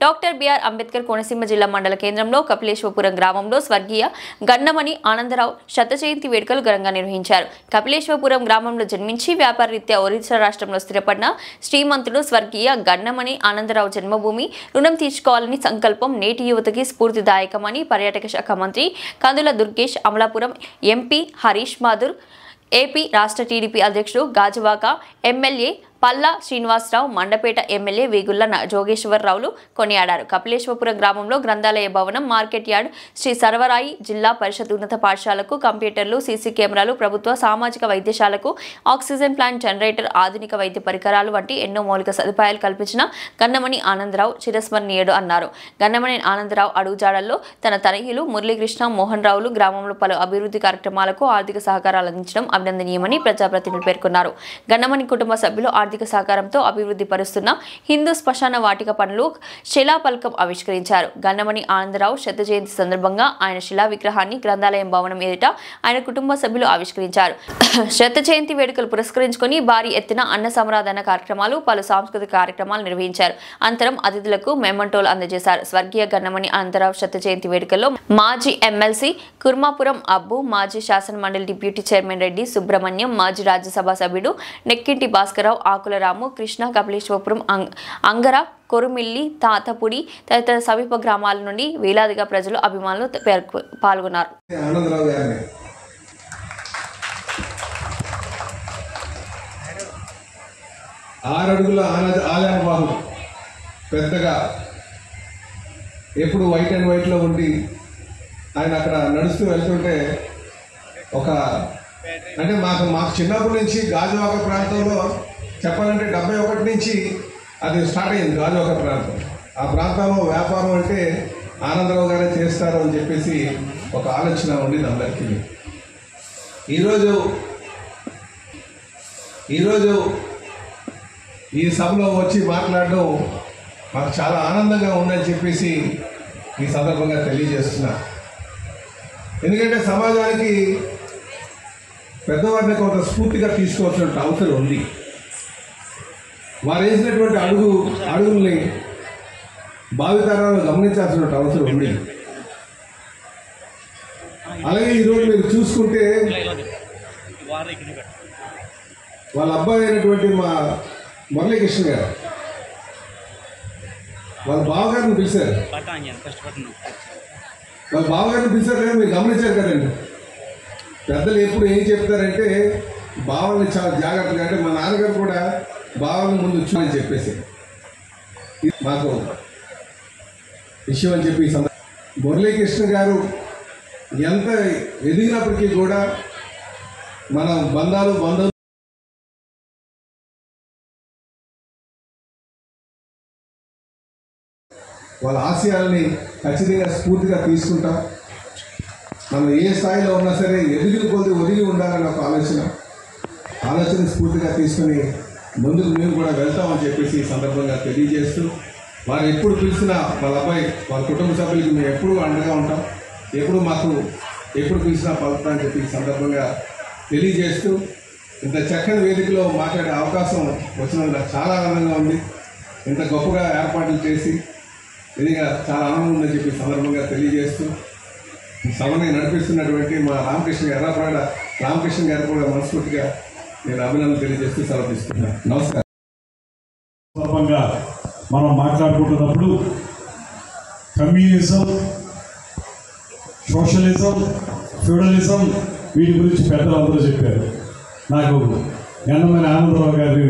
Doctor BR Ambedkar Konaseema జిల్లా మండల కేంద్రంలో కపిలేశ్వరపురం గ్రామంలో స్వర్గీయ గన్నమణి ఆనందరావు శత జయంతి వేడుకలు ఘనంగా నిర్వహించారు. కపిలేశ్వరపురం గ్రామంలో జన్మించి వ్యాపార రీత్యా ఒరిస్సా రాష్ట్రంలో స్థిరపడిన శ్రీమంతుడు స్వర్గీయ గన్నమణి ఆనందరావు జన్మభూమి రుణం తీర్చుకోవాలని సంకల్పం నేటి యువతకి స్ఫూర్తిదాయకమని పర్యాటక శాఖ మంత్రి కందుల దుర్గేష్, అమలాపురం ఎంపీ హరీష్ మాథుర్, ఏపీ రాష్ట్ర టీడీపీ అధ్యక్షుడు గాజువాక ఎమ్మెల్యే పల్లా శ్రీనివాసరావు, మండపేట ఎమ్మెల్యే వేగుళ్ల జోగేశ్వరరావులు కొనియాడారు. కపిలేశ్వరపురం గ్రామంలో గ్రంథాలయ భవనం, మార్కెట్ యార్డ్, శ్రీ సర్వరాయి జిల్లా పరిషత్ ఉన్నత పాఠశాలకు కంప్యూటర్లు, సీసీ కెమెరాలు, ప్రభుత్వ సామాజిక వైద్యశాలకు ఆక్సిజన్ ప్లాంట్, జనరేటర్, ఆధునిక వైద్య పరికరాలు వంటి ఎన్నో మౌలిక సదుపాయాలు కల్పించిన గన్నమణి ఆనందరావు చిరస్మరణీయుడు అన్నారు. గన్నమణి ఆనందరావు అడుగుజాడల్లో తన తనయులు మురళీకృష్ణ, మోహన్ రావులు గ్రామంలో పలు అభివృద్ధి కార్యక్రమాలకు ఆర్థిక సహకారాలు అందించడం అభినందనీయమని ప్రజాప్రతినిధులు పేర్కొన్నారు. గన్నమణి కుటుంబ సభ్యులు ఆర్థిక సహకారంతో అభివృద్ధి పరుస్తున్న హిందూ శ్మశాన వాటిక పనులు శిలాఫలకం ఆవిష్కరించారు. గన్నమణి ఆనందరావు శత జయంతి సందర్భంగా ఆయన శిలా విగ్రహాన్ని గ్రంథాలయం భవనం ఎదుట ఆయన కుటుంబ సభ్యులు ఆవిష్కరించారు. శత జయంతి వేడుకలు పురస్కరించుకుని భారీ ఎత్తున అన్న సంరాధన కార్యక్రమాలు, పలు సాంస్కృతిక కార్యక్రమాలు నిర్వహించారు. అనంతరం అతిథులకు మెమంటోలు అందజేశారు. స్వర్గీయ గన్నమణి ఆనందరావు శత జయంతి వేడుకల్లో మాజీ ఎమ్మెల్సీ కుర్మాపురం అబ్బు, మాజీ శాసన మండలి డిప్యూటీ చైర్మన్ రెడ్డి సుబ్రహ్మణ్యం, మాజీ రాజ్యసభ సభ్యుడు నెక్కింటి భాస్కరరావు, ఆకులరాము, కృష్ణ, కపిలేశ్వరపురం, అంగర, కొరుమిల్లి, తాతపుడి తదితర సమీప గ్రామాల నుండి వేలాదిగా ప్రజలు, అభిమానులు పాల్గొన్నారు. పెద్దగా ఎప్పుడు వైట్ అండ్ వైట్లో ఉండి ఆయన అక్కడ నడుస్తూ వెళ్తుంటే అంటే మాకు చిన్నప్పటి నుంచి గాజువాక ప్రాంతంలో చెప్పాలంటే 71 నుంచి అది స్టార్ట్ అయింది. గాజువాక ప్రాంతం, ఆ ప్రాంతంలో వ్యాపారం అంటే ఆనందరావు గారే చేస్తారు అని చెప్పేసి ఒక ఆలోచన ఉండేది అందరికీ. ఈరోజు ఈ సభలో వచ్చి మాట్లాడడం మాకు చాలా ఆనందంగా ఉందని చెప్పేసి ఈ సందర్భంగా తెలియజేస్తున్నా. ఎందుకంటే సమాజానికి పెద్దవారిని కొంత స్ఫూర్తిగా తీసుకోవాల్సిన అవసరం ఉంది. వారు వేసినటువంటి అడుగుల్ని భావితరాలను గమనించాల్సిన అవసరం ఉంది. అలాగే ఈరోజు మీరు చూసుకుంటే వాళ్ళ అబ్బాయి అయినటువంటి మా మురళీకృష్ణ గారు వాళ్ళ బావగారిని పిలిచారు. వాళ్ళ బావగారిని పిలిచారు కానీ మీరు గమనించారు కదండి. పెద్దలు ఎప్పుడు ఏం చెప్తారంటే బావల్ని చాలా జాగ్రత్తగా, అంటే మా నాన్నగారు కూడా బావల్ని ముందు చూడని చెప్పేసి మాకు విషయం అని చెప్పి మురళీకృష్ణ గారు ఎంత ఎదిగినప్పటికీ కూడా మన బంధువులు వాళ్ళ ఆశయాల్ని ఖచ్చితంగా స్ఫూర్తిగా తీసుకుంటాం. మనం ఏ స్థాయిలో ఉన్నా సరే ఎదిగిన కొద్ది ఒదిగి ఉండాలని ఒక ఆలోచన స్ఫూర్తిగా తీసుకుని ముందుకు మేము కూడా వెళ్తామని చెప్పేసి ఈ సందర్భంగా తెలియజేస్తూ, వారు ఎప్పుడు పిలిచినా వాళ్ళ అబ్బాయి వాళ్ళ కుటుంబ సభ్యులకి మేము ఎప్పుడూ అండగా ఉంటాం, ఎప్పుడు పిలిచినా పలుకుతాం అని చెప్పి ఈ సందర్భంగా తెలియజేస్తూ, ఇంత చక్కని వేదికలో మాట్లాడే అవకాశం వచ్చినందుకు నాకు చాలా ఆనందంగా ఉంది. ఇంత గొప్పగా ఏర్పాట్లు చేసి ఇదిగా చాలా ఆనందం ఉందని చెప్పి సందర్భంగా తెలియజేస్తూ, ఈ సభని నడిపిస్తున్నటువంటి మా ఎర్రప్రాడ రామకృష్ణ గారు కూడా మనస్ఫూర్తిగా నేను అభినందనలు తెలియజేస్తూ సెలవు తీసుకుంటున్నాను. నమస్కారం. సందర్భంగా మనం మాట్లాడుకుంటున్నప్పుడు కమ్యూనిజం, సోషలిజం, ఫ్యూడలిజం వీటి గురించి పెద్దలందరూ చెప్పారు. నాకు గన్నమణి ఆనందరావు గారి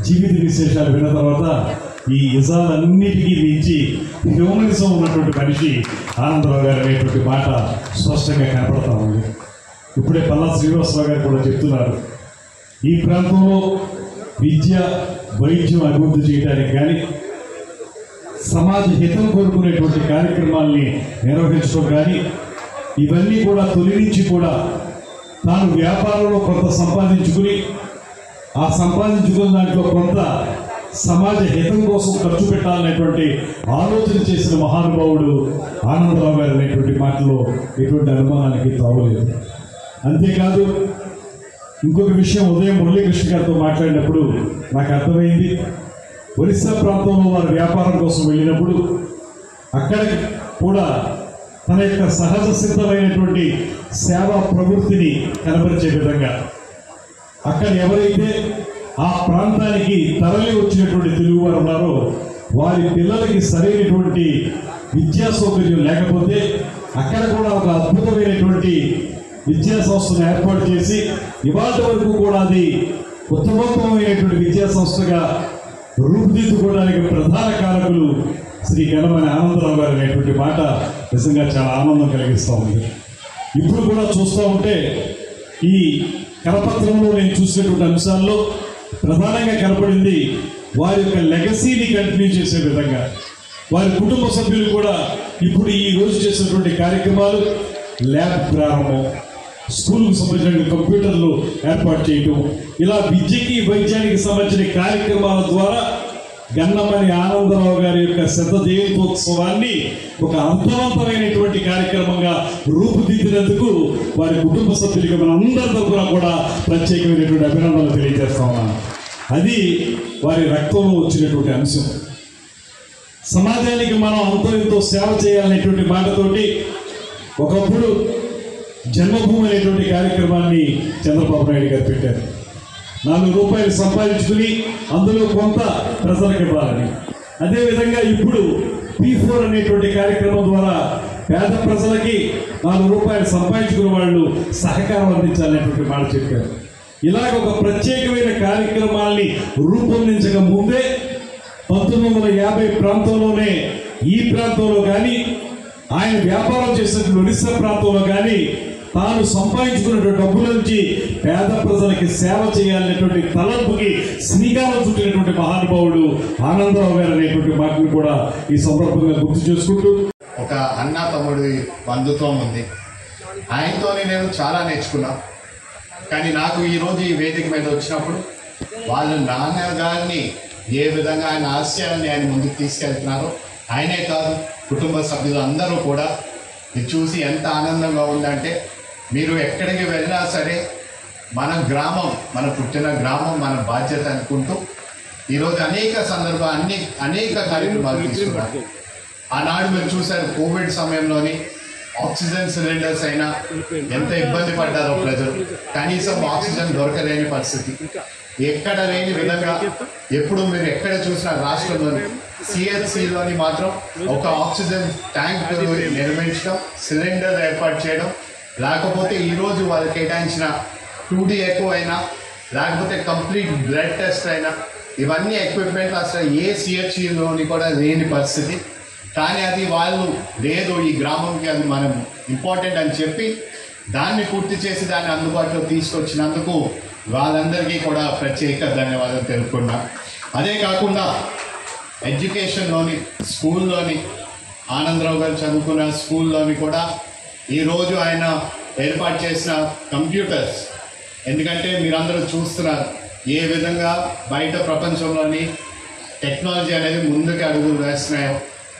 జీవిత విశేషాలు విన్న తర్వాత ఈ ఇజాలన్నిటికీ మించి హ్యూమనిజం ఉన్నటువంటి మనిషి ఆనందరావు గారు అనేటువంటి మాట స్పష్టంగా కనపడతా ఉంది. ఇప్పుడే పల్లా శ్రీనివాసరావు గారు కూడా చెప్తున్నారు, ఈ ప్రాంతంలో విద్య, వైద్యం అభివృద్ధి చేయడానికి కానీ సమాజ హితం కోరుకునేటువంటి కార్యక్రమాల్ని నిర్వహించడం కానీ ఇవన్నీ కూడా తొలి నుంచి కూడా తాను వ్యాపారంలో కొంత సంపాదించుకుని ఆ సంపాదించుకున్న దాంట్లో కొంత సమాజ హితం కోసం ఖర్చు పెట్టాలనేటువంటి ఆలోచన చేసిన మహానుభావుడు ఆనందరావు గారు అనేటువంటి మాటలో ఎటువంటి అనుమానానికి తావలేదు. అంతేకాదు ఇంకొక విషయం, ఉదయం మురళీకృష్ణ గారితో మాట్లాడినప్పుడు నాకు అర్థమైంది, ఒరిస్సా ప్రాంతంలో వారు వ్యాపారం కోసం వెళ్ళినప్పుడు అక్కడ కూడా తన యొక్క సహజ సిద్ధమైనటువంటి సేవా ప్రవృత్తిని కనబరిచే విధంగా అక్కడ ఎవరైతే ఆ ప్రాంతానికి తరలి వచ్చినటువంటి తెలుగువారు ఉన్నారో వారి పిల్లలకి సరైనటువంటి విద్యా సౌకర్యం లేకపోతే అక్కడ కూడా ఒక అద్భుతమైనటువంటి విద్యా సంస్థను ఏర్పాటు చేసి ఇవాళ వరకు కూడా అది ఉత్తమోత్తమైనటువంటి విద్యా సంస్థగా రూపుదిద్దుకోవడానికి ప్రధాన కారకులు శ్రీ గణమని ఆనందరావు గారు అనేటువంటి మాట నిజంగా చాలా ఆనందం కలిగిస్తూ ఉంది. ఇప్పుడు కూడా చూస్తూ ఉంటే ఈ కరపత్రంలో నేను చూసినటువంటి అంశాల్లో ప్రధానంగా కనపడింది వారి యొక్క లెగసీని కంటిన్యూ చేసే విధంగా వారి కుటుంబ సభ్యులు కూడా ఇప్పుడు ఈ రోజు చేసినటువంటి కార్యక్రమాలు ల్యాబ్ ప్రారంభం, స్కూల్కు సంబంధించిన కంప్యూటర్లు ఏర్పాటు చేయటం, ఇలా విద్యకి వైద్యానికి సంబంధించిన కార్యక్రమాల ద్వారా గన్నమని ఆనందరావు గారి యొక్క శత జయంతోత్సవాన్ని ఒక అర్థవంతమైనటువంటి కార్యక్రమంగా రూపుదిద్దినందుకు వారి కుటుంబ సభ్యులకి మన అందరి తరఫున కూడా ప్రత్యేకమైనటువంటి అభినందనలు తెలియజేస్తా ఉన్నాను. అది వారి రక్తంలో వచ్చినటువంటి అంశం. సమాజానికి మనం అంతో ఎంతో సేవ చేయాలనేటువంటి మాటతోటి ఒకప్పుడు జన్మభూమి అనేటువంటి కార్యక్రమాన్ని చంద్రబాబు నాయుడు గారు పెట్టారు. 4 రూపాయలు సంపాదించుకుని అందులో కొంత ప్రజలకు ఇవ్వాలని. అదేవిధంగా ఇప్పుడు P4 అనేటువంటి కార్యక్రమం ద్వారా పేద ప్రజలకి 4 రూపాయలు సంపాదించుకున్న వాళ్ళు సహకారం అందించాలనేటువంటి మాట చెప్పారు. ఇలాగ ఒక ప్రత్యేకమైన కార్యక్రమాల్ని రూపొందించక ముందే 1950 ప్రాంతంలోనే ఈ ప్రాంతంలో కానీ ఆయన వ్యాపారం చేసినటువంటి ఒరిస్సా ప్రాంతంలో కానీ తాను సంపాదించుకున్న డబ్బుల నుంచి పేద ప్రజలకి సేవ చేయాలనేటువంటి తలంపుకి శ్రీకారం చుట్టినటువంటి మహానుభావుడు ఆనందరావు గారు అనేటువంటి మాటను కూడా ఈ సందర్భంగా గుర్తు చేసుకుంటూ, ఒక అన్న తమ్ముడి బంధుత్వం ఉంది. ఆయనతోనే నేను చాలా నేర్చుకున్నా. కానీ నాకు ఈరోజు ఈ వేదిక మీద వచ్చినప్పుడు వాళ్ళ నాన్నగారిని ఏ విధంగా ఆయన ఆశయాన్ని ఆయన ముందుకు తీసుకెళ్తున్నారో ఆయనే కాదు కుటుంబ సభ్యులు అందరూ కూడా ఇది చూసి ఎంత ఆనందంగా ఉందంటే, మీరు ఎక్కడికి వెళ్ళినా సరే మన గ్రామం, మన పుట్టిన గ్రామం మన బాధ్యత అనుకుంటూ ఈరోజు అనేక సందర్భాలు అనేక కార్యక్రమాలు తీసుకున్నారు. ఆనాడు మీరు చూశారు కోవిడ్ సమయంలోని ఆక్సిజన్ సిలిండర్స్ అయినా ఎంత ఇబ్బంది పడ్డారో ప్రజలు. కనీసం ఆక్సిజన్ దొరకలేని పరిస్థితి, ఎక్కడ లేని విధంగా ఎప్పుడు మీరు ఎక్కడ చూసినా రాష్ట్రంలోని CHCలోని మాత్రం ఒక ఆక్సిజన్ ట్యాంక్ నిర్మించడం, సిలిండర్ ఏర్పాటు చేయడం, లేకపోతే ఈరోజు వాళ్ళు కేటాయించిన 2D ఎక్కువ అయినా లేకపోతే కంప్లీట్ బ్లడ్ టెస్ట్ అయినా ఇవన్నీ ఎక్విప్మెంట్ అసలు ఏ CHCలోని కూడా లేని పరిస్థితి. కానీ అది వాళ్ళు లేదు, ఈ గ్రామంకి అది మనం ఇంపార్టెంట్ అని చెప్పి దాన్ని పూర్తి చేసి దాన్ని అందుబాటులో తీసుకొచ్చినందుకు వాళ్ళందరికీ కూడా ప్రత్యేక ధన్యవాదాలు తెలుపుకున్నా. అదే కాకుండా ఎడ్యుకేషన్లోని స్కూల్లోని ఆనందరావు గారు చదువుకున్న స్కూల్లోని కూడా ఈరోజు ఆయన ఏర్పాటు చేసిన కంప్యూటర్స్, ఎందుకంటే మీరందరూ చూస్తున్నారు ఏ విధంగా బయట ప్రపంచంలోని టెక్నాలజీ అనేది ముందుకు అడుగులు వేస్తున్నాయో.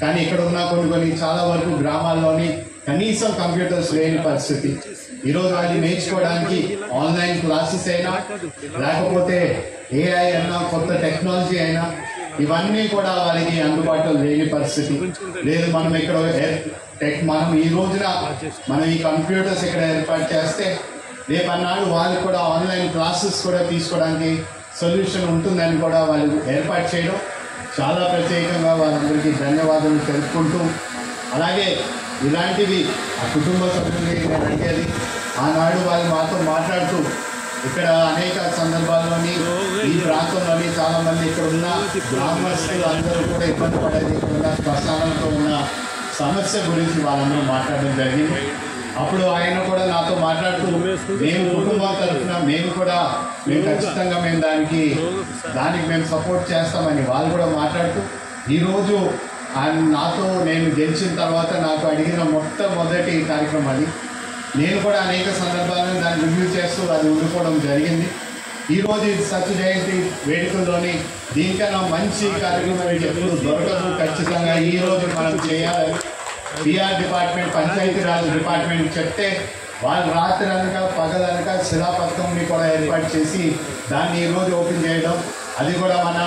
కానీ ఇక్కడ ఉన్న కొన్ని చాలా వరకు గ్రామాల్లోని కనీసం కంప్యూటర్స్ లేని పరిస్థితి. ఈరోజు అది నేర్చుకోవడానికి ఆన్లైన్ క్లాసెస్ అయినా లేకపోతే AI అయినా కొత్త టెక్నాలజీ అయినా ఇవన్నీ కూడా వాళ్ళకి అందుబాటులో లేని పరిస్థితి. లేదు మనం ఇక్కడ మనం ఈ రోజున మనం ఈ కంప్యూటర్స్ ఇక్కడ ఏర్పాటు చేస్తే రేపన్నాడు వాళ్ళకి కూడా ఆన్లైన్ క్లాసెస్ కూడా తీసుకోవడానికి సొల్యూషన్ ఉంటుందని కూడా వాళ్ళు ఏర్పాటు చేయడం చాలా ప్రత్యేకంగా వాళ్ళందరికీ ధన్యవాదాలు తెలుపుకుంటూ, అలాగే ఇలాంటివి ఆ కుటుంబ సభ్యుల్ని నేను అడిగేది, ఆనాడు వాళ్ళు మాతో మాట్లాడుతూ ఇక్కడ అనేక సందర్భాల్లోని ఈ ప్రాంతంలోని చాలామంది ఇక్కడ ఉన్న గ్రామస్తులు అందరూ కూడా ఇబ్బంది పడేది, ఇక్కడ ఉన్న శ్మశానంతో ఉన్న సమస్య గురించి వాళ్ళందరూ మాట్లాడడం జరిగింది. అప్పుడు ఆయన కూడా నాతో మాట్లాడుతూ మేము కుటుంబం తరఫున మేము ఖచ్చితంగా మేము దానికి మేము సపోర్ట్ చేస్తామని వాళ్ళు కూడా మాట్లాడుతూ, ఈరోజు ఆయన నాతో నేను గెలిచిన తర్వాత నాకు అడిగిన మొట్టమొదటి కార్యక్రమం అది. నేను కూడా అనేక సందర్భాలను దాన్ని రివ్యూ చేస్తూ అది ఉండిపోవడం జరిగింది. ఈరోజు ఇది సత్య జయంతి వేడుకల్లోని దీనికన్నా మంచి కార్యక్రమం ఎప్పుడు దొరకదు. ఖచ్చితంగా ఈరోజు మనం చేయాలి. PR డిపార్ట్మెంట్, పంచాయతీరాజ్ డిపార్ట్మెంట్ చెప్తే వాళ్ళు రాత్రి అనక పగలనక శిలాపథకంని కూడా ఏర్పాటు చేసి దాన్ని ఈరోజు ఓపెన్ చేయడం, అది కూడా మన